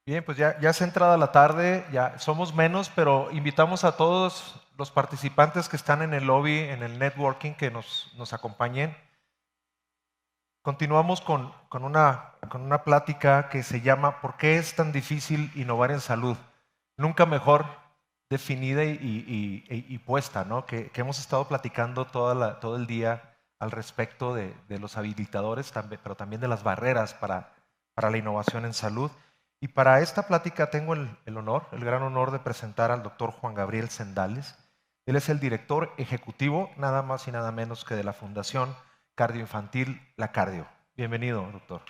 Bien, pues ya es entrada la tarde, ya somos menos, pero invitamos a todos los participantes que están en el lobby, en el networking, que nos acompañen. Continuamos con una plática que se llama ¿Por qué es tan difícil innovar en salud? Nunca mejor definida y puesta, ¿no? Que hemos estado platicando todo el día al respecto de los habilitadores, pero también de las barreras para la innovación en salud. Y para esta plática tengo el gran honor de presentar al doctor Juan Gabriel Sendales. Él es el director ejecutivo, nada más y nada menos que de la Fundación Cardioinfantil La Cardio. Bienvenido, doctor.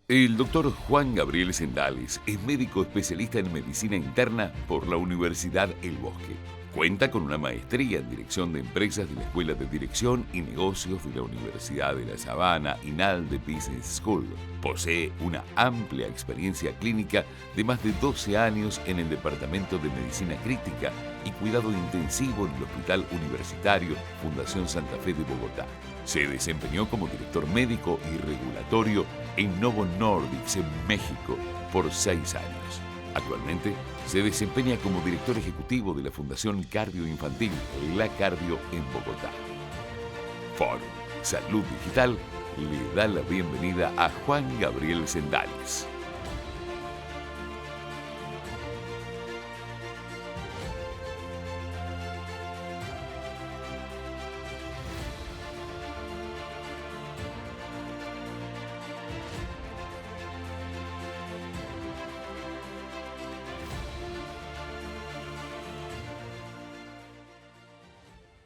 El doctor Juan Gabriel Sendales es médico especialista en medicina interna por la Universidad El Bosque. Cuenta con una maestría en dirección de empresas de la Escuela de Dirección y Negocios de la Universidad de La Sabana y NALDE Business School. Posee una amplia experiencia clínica de más de 12 años en el Departamento de Medicina Crítica y Cuidado Intensivo en el Hospital Universitario Fundación Santa Fe de Bogotá. Se desempeñó como director médico y regulatorio en Novo Nordisk en México por 6 años. Actualmente se desempeña como director ejecutivo de la Fundación Cardioinfantil La Cardio en Bogotá. Fórum Salud Digital le da la bienvenida a Juan Gabriel Sendales.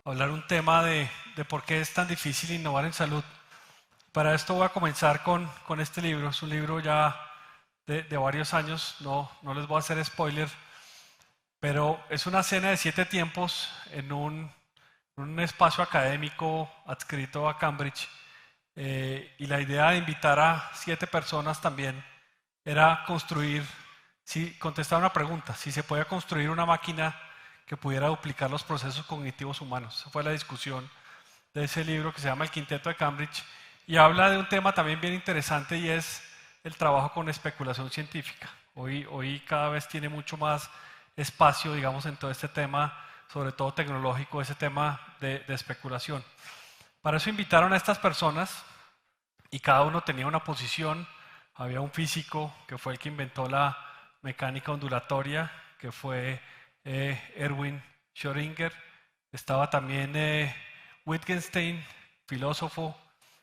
Hablar un tema de por qué es tan difícil innovar en salud. Para esto voy a comenzar con este libro. Es un libro ya de varios años, no les voy a hacer spoiler, pero es una cena de 7 tiempos en un espacio académico adscrito a Cambridge. Y la idea de invitar a 7 personas también era contestar una pregunta, si se podía construir una máquina que pudiera duplicar los procesos cognitivos humanos. Esa fue la discusión de ese libro que se llama El Quinteto de Cambridge y habla de un tema también bien interesante y es el trabajo con especulación científica. Hoy cada vez tiene mucho más espacio, digamos, en todo este tema, sobre todo tecnológico, ese tema de especulación. Para eso invitaron a estas personas y cada uno tenía una posición. Había un físico que fue el que inventó la mecánica ondulatoria, que fue Erwin Schrödinger. Estaba también Wittgenstein, filósofo,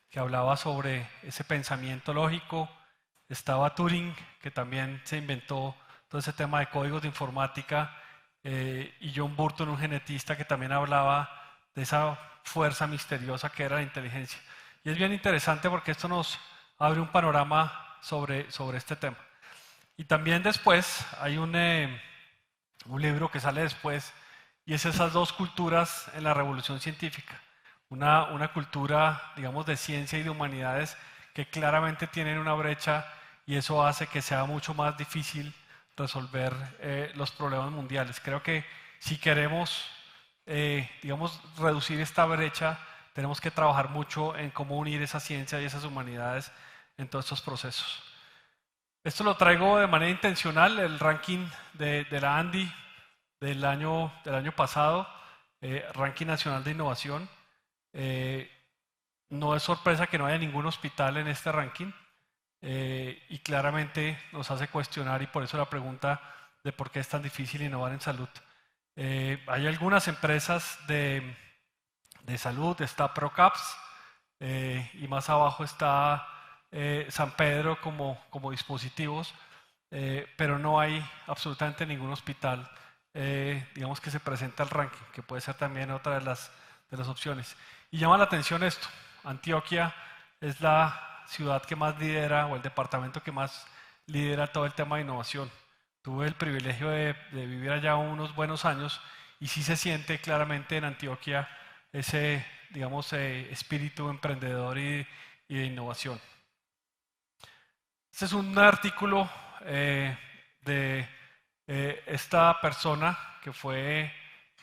que hablaba sobre ese pensamiento lógico. Estaba Turing, que también se inventó todo ese tema de códigos de informática, y John Burton, un genetista que también hablaba de esa fuerza misteriosa que era la inteligencia. Y es bien interesante porque esto nos abre un panorama sobre este tema. Y también después hay un libro que sale después y es esas dos culturas en la revolución científica. Una cultura, digamos, de ciencia y de humanidades que claramente tienen una brecha y eso hace que sea mucho más difícil resolver los problemas mundiales. Creo que si queremos, digamos, reducir esta brecha, tenemos que trabajar mucho en cómo unir esa ciencia y esas humanidades en todos estos procesos. Esto lo traigo de manera intencional, el ranking de la ANDI del año pasado, ranking nacional de innovación. No es sorpresa que no haya ningún hospital en este ranking y claramente nos hace cuestionar y por eso la pregunta de por qué es tan difícil innovar en salud. Hay algunas empresas de salud, está ProCaps y más abajo está San Pedro como dispositivos, pero no hay absolutamente ningún hospital, digamos, que se presenta al ranking, que puede ser también otra de las opciones. Y llama la atención esto, Antioquia es la ciudad que más lidera o el departamento que más lidera todo el tema de innovación. Tuve el privilegio de vivir allá unos buenos años y sí se siente claramente en Antioquia ese, digamos, espíritu emprendedor y de innovación. Este es un artículo de esta persona que fue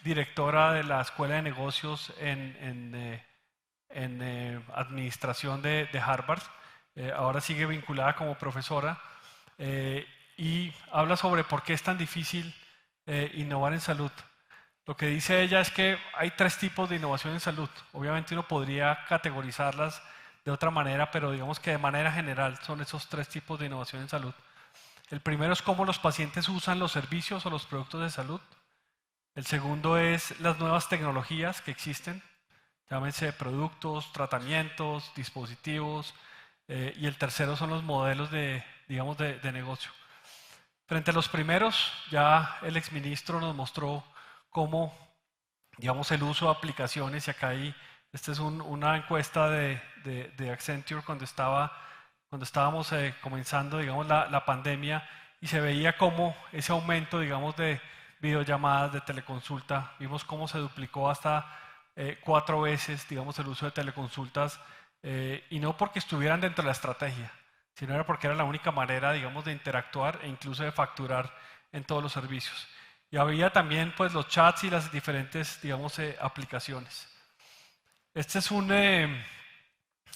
directora de la Escuela de Negocios en Administración de Harvard. Ahora sigue vinculada como profesora y habla sobre por qué es tan difícil innovar en salud. Lo que dice ella es que hay 3 tipos de innovación en salud. Obviamente uno podría categorizarlas de otra manera, pero digamos que de manera general son esos 3 tipos de innovación en salud. El primero es cómo los pacientes usan los servicios o los productos de salud. El segundo es las nuevas tecnologías que existen, llámense productos, tratamientos, dispositivos, y el tercero son los modelos de negocio. Frente a los primeros, ya el exministro nos mostró cómo, digamos, el uso de aplicaciones, y acá hay, esta es una encuesta de Accenture cuando estábamos comenzando, digamos, la pandemia, y se veía cómo ese aumento, digamos, de videollamadas, de teleconsulta, vimos cómo se duplicó hasta 4 veces, digamos, el uso de teleconsultas, y no porque estuvieran dentro de la estrategia, sino era porque era la única manera, digamos, de interactuar e incluso de facturar en todos los servicios. Y había también pues los chats y las diferentes, digamos, aplicaciones. Este es un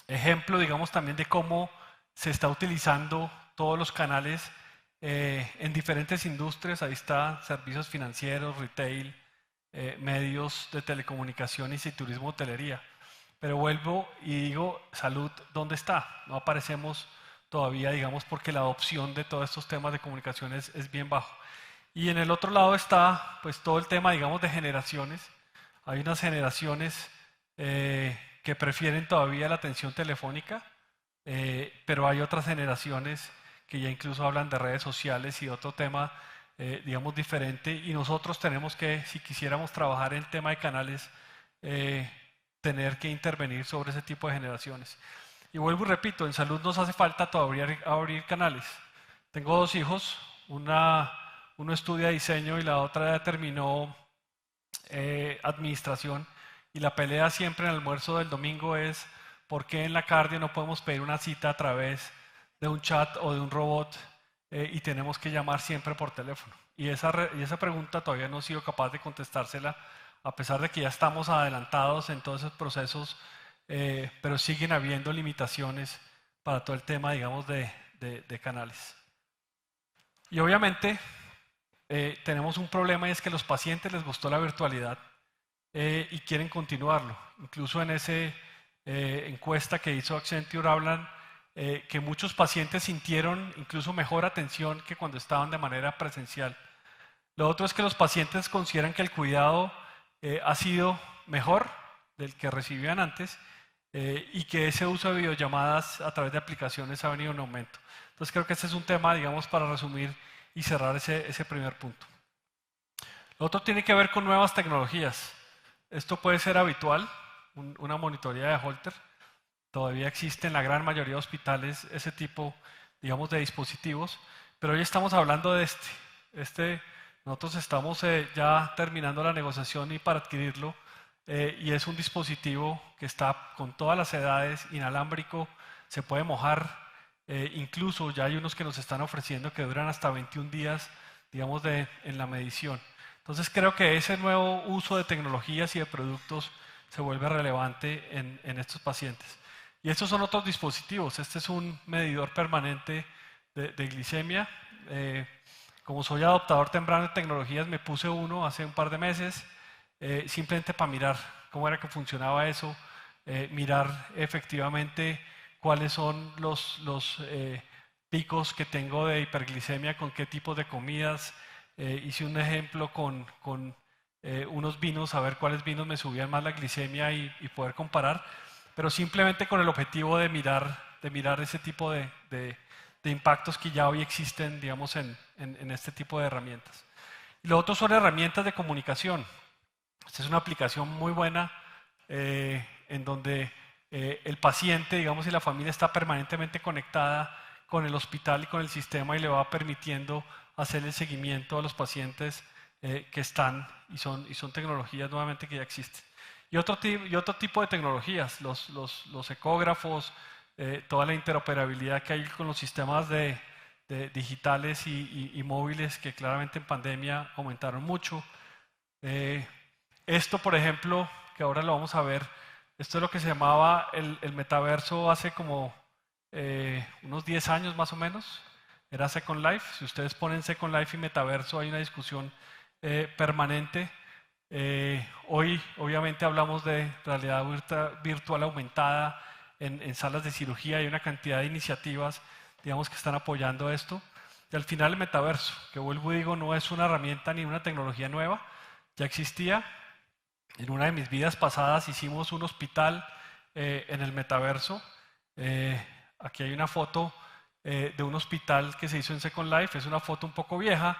ejemplo, digamos, también de cómo se está utilizando todos los canales en diferentes industrias. Ahí está servicios financieros, retail, medios de telecomunicaciones y turismo, hotelería. Pero vuelvo y digo, salud, ¿dónde está? No aparecemos todavía, digamos, porque la adopción de todos estos temas de comunicación es bien bajo. Y en el otro lado está pues todo el tema, digamos, de generaciones. Hay unas generaciones que prefieren todavía la atención telefónica, pero hay otras generaciones que ya incluso hablan de redes sociales y otro tema, digamos, diferente. Y nosotros tenemos que, si quisiéramos trabajar en el tema de canales, tener que intervenir sobre ese tipo de generaciones. Y vuelvo y repito, en salud nos hace falta todavía abrir canales. Tengo 2 hijos, uno estudia diseño y la otra terminó administración, y la pelea siempre en el almuerzo del domingo es ¿por qué en la cardio no podemos pedir una cita a través de un chat o de un robot y tenemos que llamar siempre por teléfono? Y esa pregunta todavía no he sido capaz de contestársela, a pesar de que ya estamos adelantados en todos esos procesos, pero siguen habiendo limitaciones para todo el tema, digamos, de canales. Y obviamente tenemos un problema, y es que a los pacientes les gustó la virtualidad y quieren continuarlo. Incluso en esa encuesta que hizo Accenture hablan que muchos pacientes sintieron incluso mejor atención que cuando estaban de manera presencial. Lo otro es que los pacientes consideran que el cuidado ha sido mejor del que recibían antes, y que ese uso de videollamadas a través de aplicaciones ha venido en aumento. Entonces creo que este es un tema, digamos, para resumir y cerrar ese primer punto. Lo otro tiene que ver con nuevas tecnologías. Esto puede ser habitual, una monitoría de Holter. Todavía existe en la gran mayoría de hospitales ese tipo, digamos, de dispositivos, pero hoy estamos hablando de nosotros estamos ya terminando la negociación y para adquirirlo, y es un dispositivo que está con todas las edades, inalámbrico, se puede mojar, incluso ya hay unos que nos están ofreciendo que duran hasta 21 días, digamos, en la medición. Entonces creo que ese nuevo uso de tecnologías y de productos se vuelve relevante en estos pacientes. Y estos son otros dispositivos. Este es un medidor permanente de glicemia. Como soy adoptador temprano de tecnologías, me puse uno hace un par de meses, simplemente para mirar cómo era que funcionaba eso, mirar efectivamente cuáles son los picos que tengo de hiperglicemia, con qué tipos de comidas. Hice un ejemplo con unos vinos, a ver cuáles vinos me subían más la glicemia y poder comparar, pero simplemente con el objetivo de mirar ese tipo de impactos que ya hoy existen, digamos, en este tipo de herramientas. Y lo otro son herramientas de comunicación. Esta es una aplicación muy buena en donde el paciente, digamos, y la familia está permanentemente conectada con el hospital y con el sistema, y le va permitiendo hacer el seguimiento a los pacientes que están, y son tecnologías nuevamente que ya existen. Y otro tipo de tecnologías, los ecógrafos, toda la interoperabilidad que hay con los sistemas digitales y móviles, que claramente en pandemia aumentaron mucho. Esto, por ejemplo, que ahora lo vamos a ver, esto es lo que se llamaba el metaverso hace como unos 10 años más o menos. era Second Life. Si ustedes ponen Second Life y metaverso, hay una discusión permanente. Hoy obviamente hablamos de realidad virtual aumentada en salas de cirugía. Hay una cantidad de iniciativas, digamos, que están apoyando esto. Y al final el metaverso, que vuelvo y digo, no es una herramienta ni una tecnología nueva, ya existía. En una de mis vidas pasadas hicimos un hospital en el metaverso. Aquí hay una foto de un hospital que se hizo en Second Life. Es una foto un poco vieja,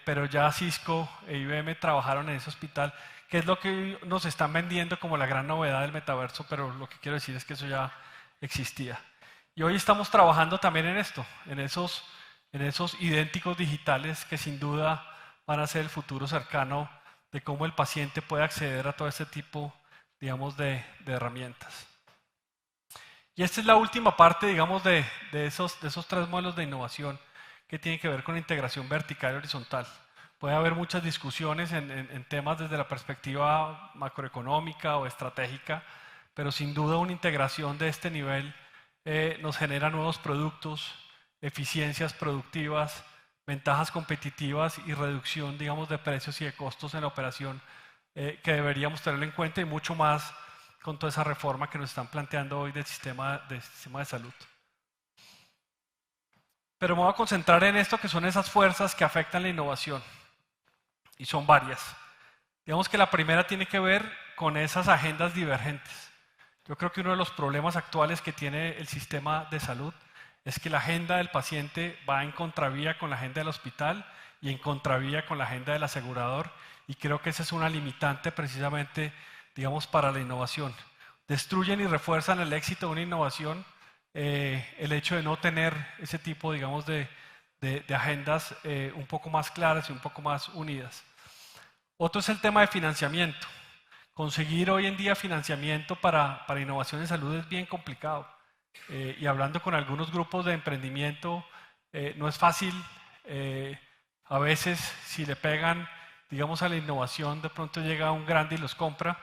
pero ya Cisco e IBM trabajaron en ese hospital, que es lo que nos están vendiendo como la gran novedad del metaverso, pero lo que quiero decir es que eso ya existía. Y hoy estamos trabajando también en esto, en esos idénticos digitales que sin duda van a ser el futuro cercano de cómo el paciente puede acceder a todo este tipo, digamos, de herramientas. Y esta es la última parte, digamos, de esos 3 modelos de innovación que tienen que ver con integración vertical y horizontal. Puede haber muchas discusiones en temas desde la perspectiva macroeconómica o estratégica, pero sin duda una integración de este nivel nos genera nuevos productos, eficiencias productivas, ventajas competitivas y reducción, digamos, de precios y de costos en la operación que deberíamos tenerlo en cuenta, y mucho más con toda esa reforma que nos están planteando hoy del sistema de salud. Pero me voy a concentrar en esto, que son esas fuerzas que afectan la innovación, y son varias. Digamos que la primera tiene que ver con esas agendas divergentes. Yo creo que uno de los problemas actuales que tiene el sistema de salud es que la agenda del paciente va en contravía con la agenda del hospital y en contravía con la agenda del asegurador, y creo que esa es una limitante precisamente, digamos, para la innovación. Destruyen y refuerzan el éxito de una innovación el hecho de no tener ese tipo, digamos, de agendas un poco más claras y un poco más unidas. Otro es el tema de financiamiento. Conseguir hoy en día financiamiento para innovación en salud es bien complicado. Y hablando con algunos grupos de emprendimiento, no es fácil. A veces, si le pegan, digamos, a la innovación, de pronto llega un grande y los compra,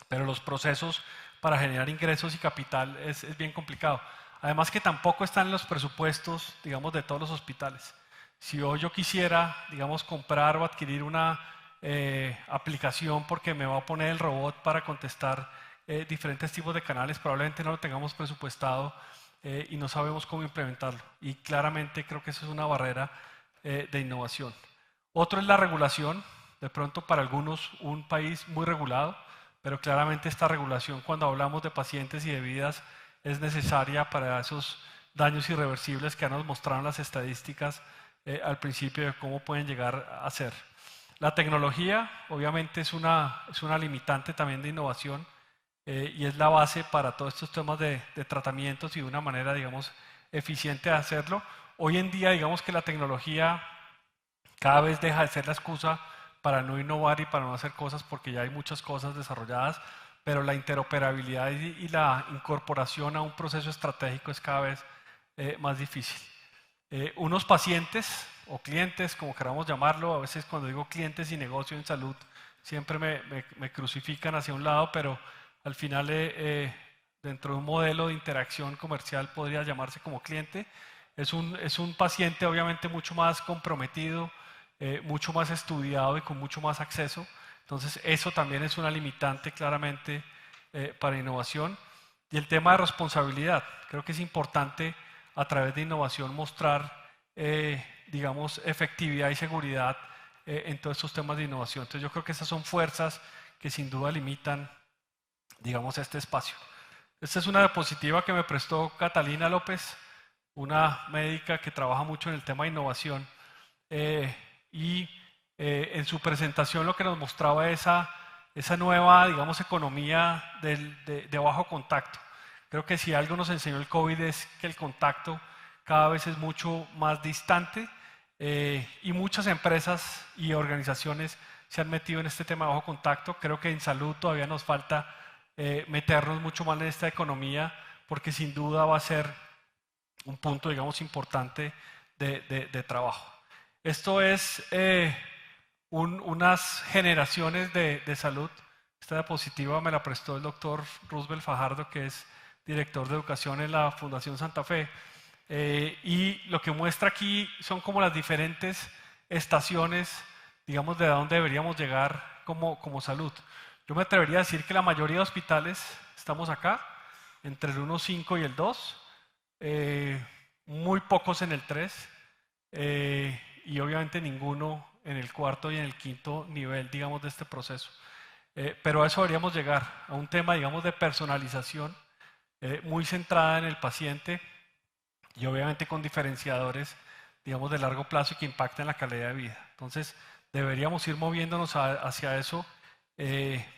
pero los procesos para generar ingresos y capital es bien complicado. Además que tampoco están en los presupuestos, digamos, de todos los hospitales. Si hoy yo quisiera, digamos, comprar o adquirir una aplicación porque me va a poner el robot para contestar diferentes tipos de canales, probablemente no lo tengamos presupuestado y no sabemos cómo implementarlo. Y claramente creo que eso es una barrera de innovación. Otro es la regulación. De pronto para algunos un país muy regulado, pero claramente esta regulación, cuando hablamos de pacientes y de vidas, es necesaria para esos daños irreversibles que nos mostraron las estadísticas al principio de cómo pueden llegar a ser. La tecnología obviamente es una limitante también de innovación y es la base para todos estos temas de tratamientos y de una manera, digamos, eficiente de hacerlo. Hoy en día, digamos que la tecnología cada vez deja de ser la excusa para no innovar y para no hacer cosas, porque ya hay muchas cosas desarrolladas, pero la interoperabilidad y la incorporación a un proceso estratégico es cada vez más difícil. Unos pacientes o clientes, como queramos llamarlo, a veces cuando digo clientes y negocio en salud, siempre me crucifican hacia un lado, pero al final dentro de un modelo de interacción comercial podría llamarse como cliente. Es un paciente obviamente mucho más comprometido, mucho más estudiado y con mucho más acceso. Entonces eso también es una limitante claramente para innovación. Y el tema de responsabilidad, creo que es importante a través de innovación mostrar, digamos, efectividad y seguridad en todos estos temas de innovación. Entonces yo creo que esas son fuerzas que sin duda limitan, digamos, este espacio. Esta es una diapositiva que me prestó Catalina López, una médica que trabaja mucho en el tema de innovación, y en su presentación lo que nos mostraba esa nueva, digamos, economía de bajo contacto. Creo que si algo nos enseñó el COVID es que el contacto cada vez es mucho más distante y muchas empresas y organizaciones se han metido en este tema de bajo contacto. Creo que en salud todavía nos falta meternos mucho más en esta economía, porque sin duda va a ser un punto, digamos, importante de trabajo. Esto es unas generaciones de salud. Esta diapositiva me la prestó el doctor Roosevelt Fajardo, que es director de educación en la Fundación Santa Fe. Y lo que muestra aquí son como las diferentes estaciones, digamos, de dónde deberíamos llegar como salud. Yo me atrevería a decir que la mayoría de hospitales estamos acá, entre el 1.5 y el 2, muy pocos en el 3, y obviamente ninguno en el cuarto y en el quinto nivel, digamos, de este proceso. Pero a eso deberíamos llegar, a un tema, digamos, de personalización muy centrada en el paciente y obviamente con diferenciadores, digamos, de largo plazo y que impacten la calidad de vida. Entonces, deberíamos ir moviéndonos hacia eso,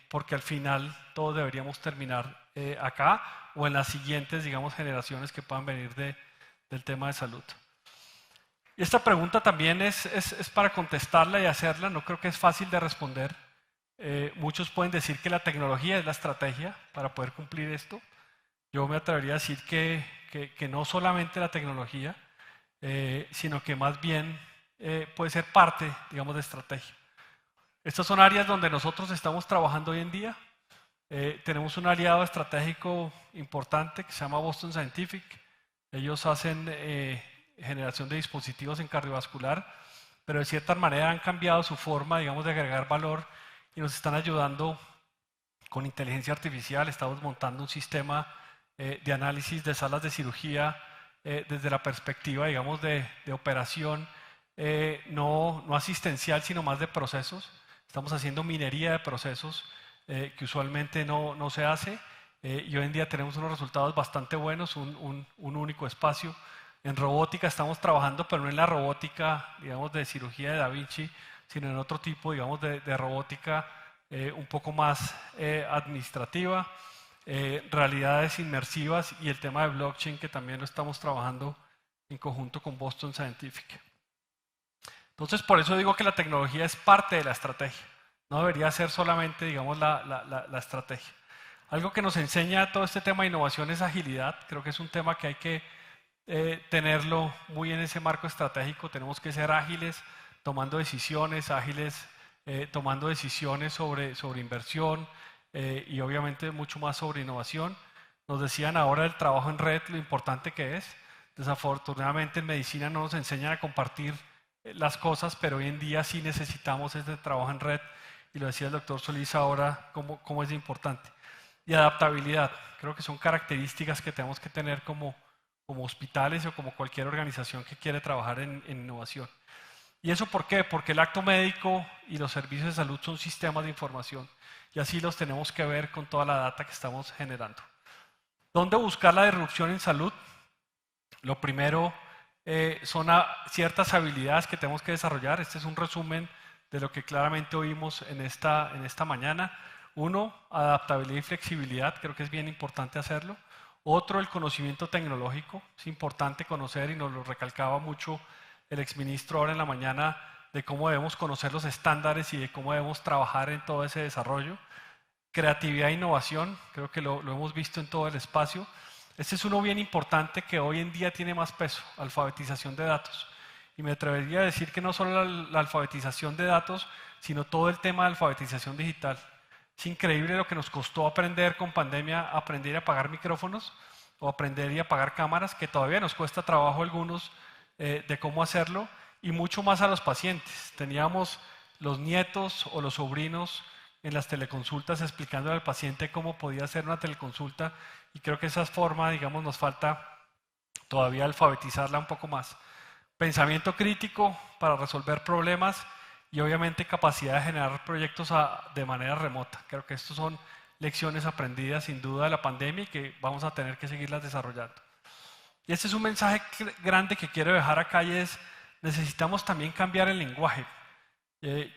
porque al final todos deberíamos terminar acá o en las siguientes, digamos, generaciones que puedan venir del tema de salud. Y esta pregunta también es para contestarla y hacerla, no creo que es fácil de responder. Muchos pueden decir que la tecnología es la estrategia para poder cumplir esto. Yo me atrevería a decir que no solamente la tecnología, sino que más bien puede ser parte, digamos, de estrategia. Estas son áreas donde nosotros estamos trabajando hoy en día. Tenemos un aliado estratégico importante que se llama Boston Scientific. Ellos hacen generación de dispositivos en cardiovascular, pero de cierta manera han cambiado su forma, digamos, de agregar valor y nos están ayudando con inteligencia artificial. Estamos montando un sistema de análisis de salas de cirugía desde la perspectiva, digamos, de operación no asistencial, sino más de procesos. Estamos haciendo minería de procesos que usualmente no se hace, y hoy en día tenemos unos resultados bastante buenos, un único espacio. En robótica estamos trabajando, pero no en la robótica, digamos, de cirugía de Da Vinci, sino en otro tipo, digamos, de robótica un poco más administrativa, realidades inmersivas y el tema de blockchain, que también lo estamos trabajando en conjunto con Boston Scientific. Entonces, por eso digo que la tecnología es parte de la estrategia, no debería ser solamente, digamos, la estrategia. Algo que nos enseña todo este tema de innovación es agilidad. Creo que es un tema que hay que tenerlo muy en ese marco estratégico. Tenemos que ser ágiles, tomando decisiones, tomando decisiones sobre inversión y obviamente mucho más sobre innovación. Nos decían ahora el trabajo en red, lo importante que es. Desafortunadamente en medicina no nos enseñan a compartir las cosas, pero hoy en día sí necesitamos este trabajo en red, y lo decía el doctor Solís ahora, cómo es importante. Y adaptabilidad, creo que son características que tenemos que tener como hospitales o como cualquier organización que quiere trabajar en innovación. ¿Y eso por qué? Porque el acto médico y los servicios de salud son sistemas de información, y así los tenemos que ver con toda la data que estamos generando. ¿Dónde buscar la disrupción en salud? Lo primero son ciertas habilidades que tenemos que desarrollar. Este es un resumen de lo que claramente oímos en esta mañana. Uno, adaptabilidad y flexibilidad, creo que es bien importante hacerlo. Otro, el conocimiento tecnológico. Es importante conocer, y nos lo recalcaba mucho el exministro ahora en la mañana, de cómo debemos conocer los estándares y de cómo debemos trabajar en todo ese desarrollo. Creatividad e innovación, creo que lo hemos visto en todo el espacio. Este es uno bien importante que hoy en día tiene más peso: alfabetización de datos. Y me atrevería a decir que no solo la alfabetización de datos, sino todo el tema de alfabetización digital. Es increíble lo que nos costó aprender con pandemia, aprender a apagar micrófonos o aprender a apagar cámaras, que todavía nos cuesta trabajo algunos de cómo hacerlo, y mucho más a los pacientes. Teníamos los nietos o los sobrinos en las teleconsultas explicándole al paciente cómo podía hacer una teleconsulta, y creo que esa forma, digamos, nos falta todavía alfabetizarla un poco más. Pensamiento crítico para resolver problemas y obviamente capacidad de generar proyectos de manera remota. Creo que estas son lecciones aprendidas sin duda de la pandemia y que vamos a tener que seguirlas desarrollando. Y este es un mensaje grande que quiero dejar acá, y es: necesitamos también cambiar el lenguaje.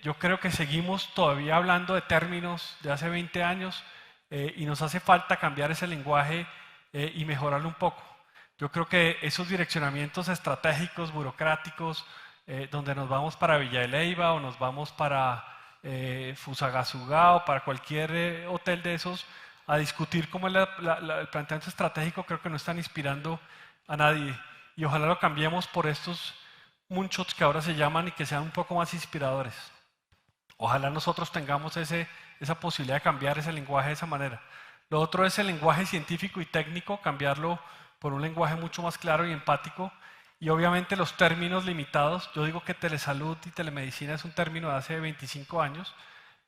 Yo creo que seguimos todavía hablando de términos de hace 20 años y nos hace falta cambiar ese lenguaje y mejorarlo un poco. Yo creo que esos direccionamientos estratégicos, burocráticos, donde nos vamos para Villa de Leyva o nos vamos para Fusagasugá o para cualquier hotel de esos a discutir cómo es el planteamiento estratégico, creo que no están inspirando a nadie. Y ojalá lo cambiemos por estos moonshots que ahora se llaman, y que sean un poco más inspiradores. Ojalá nosotros tengamos esa posibilidad de cambiar ese lenguaje de esa manera. Lo otro es el lenguaje científico y técnico, cambiarlo por un lenguaje mucho más claro y empático, y obviamente los términos limitados. Yo digo que telesalud y telemedicina es un término de hace 25 años,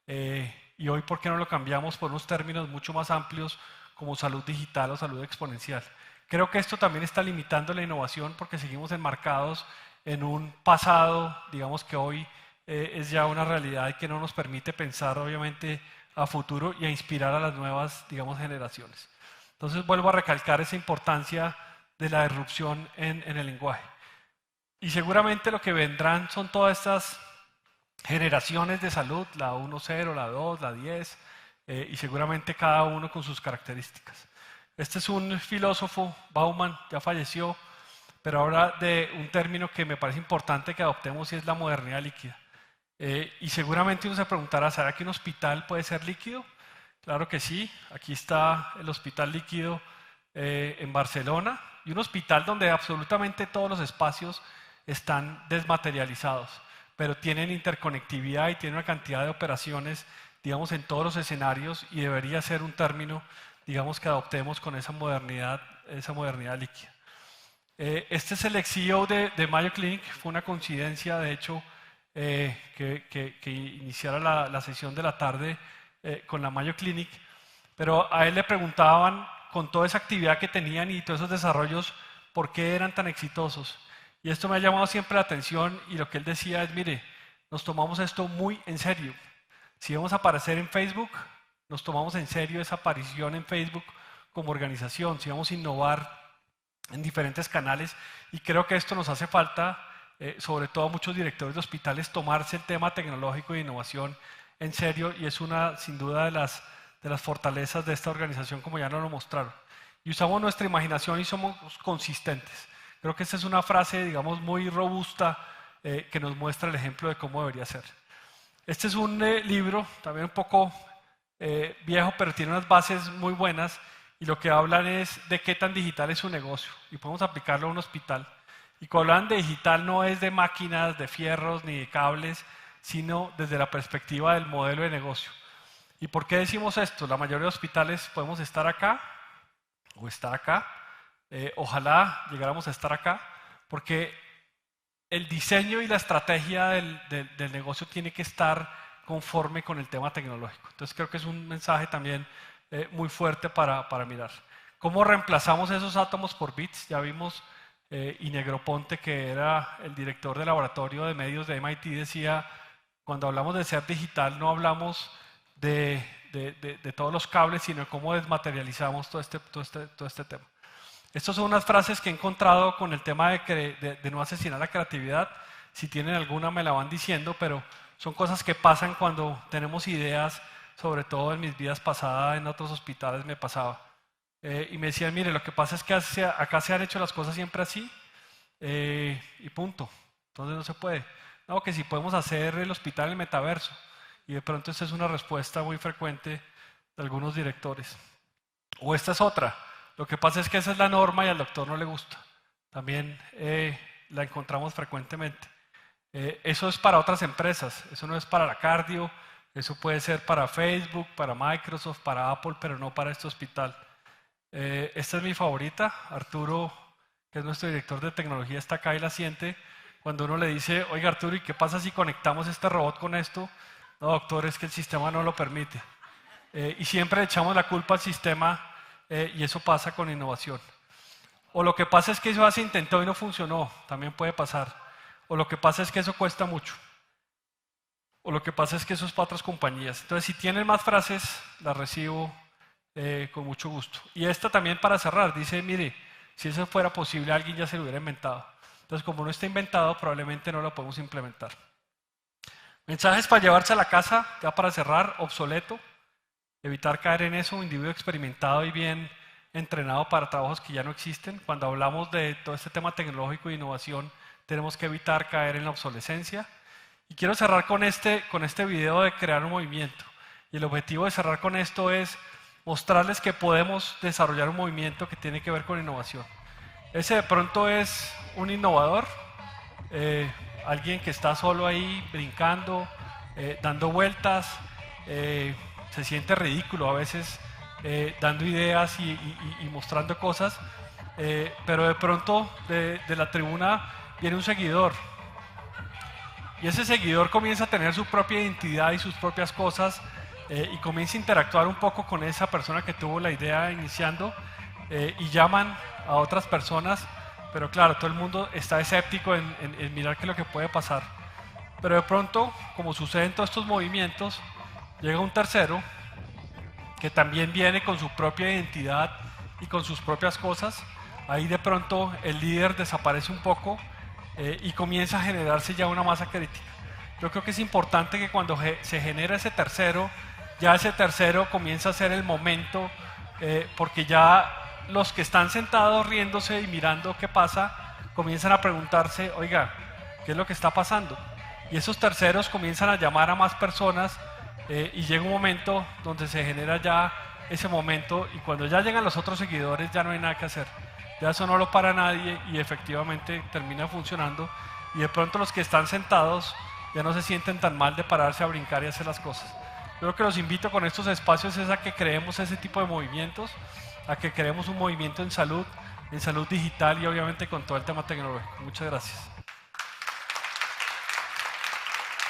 y hoy, ¿por qué no lo cambiamos por unos términos mucho más amplios como salud digital o salud exponencial? Creo que esto también está limitando la innovación porque seguimos enmarcados en un pasado, digamos que hoy es ya una realidad y que no nos permite pensar obviamente a futuro y a inspirar a las nuevas, digamos, generaciones. Entonces vuelvo a recalcar esa importancia de la disrupción en el lenguaje. Y seguramente lo que vendrán son todas estas generaciones de salud, la 1.0, la 2, la 10, y seguramente cada uno con sus características. Este es un filósofo, Bauman, ya falleció, pero habla de un término que me parece importante que adoptemos y es la modernidad líquida. Y seguramente uno se preguntará, ¿será que un hospital puede ser líquido? Claro que sí, aquí está el hospital líquido en Barcelona, y un hospital donde absolutamente todos los espacios están desmaterializados, pero tienen interconectividad y tienen una cantidad de operaciones, digamos, en todos los escenarios, y debería ser un término, digamos, que adoptemos con esa modernidad líquida. Este es el ex CEO de Mayo Clinic. Fue una coincidencia, de hecho, que iniciara la sesión de la tarde con la Mayo Clinic, pero a él le preguntaban, con toda esa actividad que tenían y todos esos desarrollos, ¿por qué eran tan exitosos? Y esto me ha llamado siempre la atención, y lo que él decía es, mire, nos tomamos esto muy en serio. Si vamos a aparecer en Facebook, nos tomamos en serio esa aparición en Facebook como organización. Si vamos a innovar en diferentes canales, y creo que esto nos hace falta, sobre todo a muchos directores de hospitales, tomarse el tema tecnológico y de innovación en serio, y es una, sin duda, de las fortalezas de esta organización, como ya nos lo mostraron. Y usamos nuestra imaginación y somos consistentes. Creo que esta es una frase, digamos, muy robusta que nos muestra el ejemplo de cómo debería ser. Este es un libro, también un poco viejo, pero tiene unas bases muy buenas, y lo que hablan es de qué tan digital es su negocio, y podemos aplicarlo a un hospital. Y cuando hablan de digital no es de máquinas, de fierros, ni de cables, sino desde la perspectiva del modelo de negocio. ¿Y por qué decimos esto? La mayoría de hospitales podemos estar acá o estar acá. Ojalá llegáramos a estar acá, porque el diseño y la estrategia del negocio tiene que estar conforme con el tema tecnológico. Entonces creo que es un mensaje también muy fuerte para mirar. ¿Cómo reemplazamos esos átomos por bits? Ya vimos, y Negroponte, que era el director del laboratorio de medios de MIT, decía, cuando hablamos de ser digital no hablamos de todos los cables, sino de cómo desmaterializamos todo este tema. Estas son unas frases que he encontrado con el tema de no asesinar la creatividad. Si tienen alguna me la van diciendo, pero son cosas que pasan cuando tenemos ideas, sobre todo en mis vidas pasadas, en otros hospitales me pasaba. Y me decían, mire, lo que pasa es que acá se han hecho las cosas siempre así, y punto. Entonces no se puede. No, que si podemos hacer el hospital en el metaverso. Y de pronto esta es una respuesta muy frecuente de algunos directores. O esta es otra. Lo que pasa es que esa es la norma y al doctor no le gusta. También la encontramos frecuentemente. Eso es para otras empresas, eso no es para la cardio, eso puede ser para Facebook, para Microsoft, para Apple, pero no para este hospital. Esta es mi favorita. Arturo, que es nuestro director de tecnología, está acá y la siente. Cuando uno le dice, oiga Arturo, ¿y qué pasa si conectamos este robot con esto? No, doctor, es que el sistema no lo permite. Y siempre le echamos la culpa al sistema, y eso pasa con innovación. O lo que pasa es que eso se intentó y no funcionó, también puede pasar. O lo que pasa es que eso cuesta mucho. O lo que pasa es que eso es para otras compañías. Entonces, si tienen más frases, las recibo con mucho gusto. Y esta también para cerrar, dice, mire, si eso fuera posible, alguien ya se lo hubiera inventado. Entonces, como no está inventado, probablemente no lo podemos implementar. Mensajes para llevarse a la casa, ya para cerrar, obsoleto. Evitar caer en eso, un individuo experimentado y bien entrenado para trabajos que ya no existen. Cuando hablamos de todo este tema tecnológico e innovación, tenemos que evitar caer en la obsolescencia. Y quiero cerrar con este video de crear un movimiento. Y el objetivo de cerrar con esto es mostrarles que podemos desarrollar un movimiento que tiene que ver con innovación. Ese de pronto es un innovador, alguien que está solo ahí brincando, dando vueltas, se siente ridículo a veces dando ideas y mostrando cosas, pero de pronto de la tribuna viene un seguidor. Y ese seguidor comienza a tener su propia identidad y sus propias cosas y comienza a interactuar un poco con esa persona que tuvo la idea iniciando y llaman a otras personas, pero claro, todo el mundo está escéptico en mirar qué es lo que puede pasar. Pero de pronto, como sucede en todos estos movimientos, llega un tercero que también viene con su propia identidad y con sus propias cosas. Ahí de pronto el líder desaparece un poco y comienza a generarse ya una masa crítica. Yo creo que es importante que cuando se genera ese tercero, ya ese tercero comienza a ser el momento, porque ya los que están sentados riéndose y mirando qué pasa, comienzan a preguntarse, oiga, ¿qué es lo que está pasando? Y esos terceros comienzan a llamar a más personas y llega un momento donde se genera ya ese momento y cuando ya llegan los otros seguidores ya no hay nada que hacer. Ya eso no lo para nadie y efectivamente termina funcionando y de pronto los que están sentados ya no se sienten tan mal de pararse a brincar y hacer las cosas. Yo lo que los invito con estos espacios es a que creemos ese tipo de movimientos, a que creemos un movimiento en salud digital y obviamente con todo el tema tecnológico. Muchas gracias.